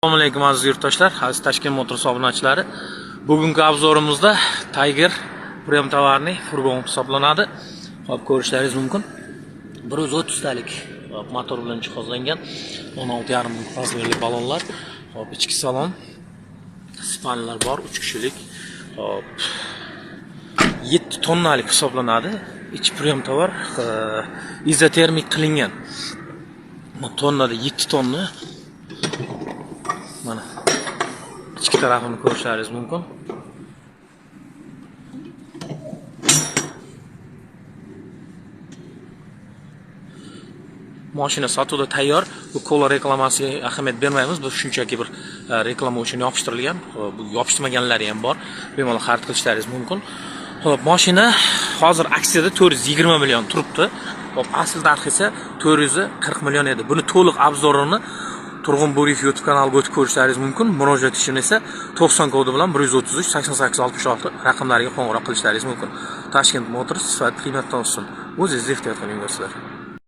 Assalomu alaykum aziz yurtdoshlar, aziz Toshkent Motors obunachilari. Bugungi obzorimizda Tiger Prem tovarning furgon hisoblanadi. Hop, ko'rishlaringiz mumkin. 130 talik motor bilan jihozlangan 16,5 ming razmerli balonlar. Hop, ichki salon, spanlar bor, 3 kishilik. Hop, 7 tonnalik hisoblanadi. İç Prem tovar izotermik qilingan. Tonnada 7 tonna. Mana ichki tarafini ko'rishlaringiz mumkin. Mashina sotuvda tayyor. Bu kola reklamasiga ahamiyat bermaymiz. Bu shunchaki bir reklama uchun yopishtirilgan. Bu yopishtirmaganlari ham bor. Bemalol xarid qilishlaringiz mumkin. Xo'p, mashina hozir aksiyada 420 million turibdi. Hop, asl narxi esa 440 million edi. Buni to'liq obzorini Turg'un Bo'riyev YouTube kanaliga o'tib ko'rishlaringiz mumkin. Murojaat uchun esa 90 kodi bilan 133 88 66 raqamlariga qo'ng'iroq qilishlaringiz mumkin. Toshkent Motors sifat qiymatdan olsin. O'zingiz ehtiyot qiling do'stlar.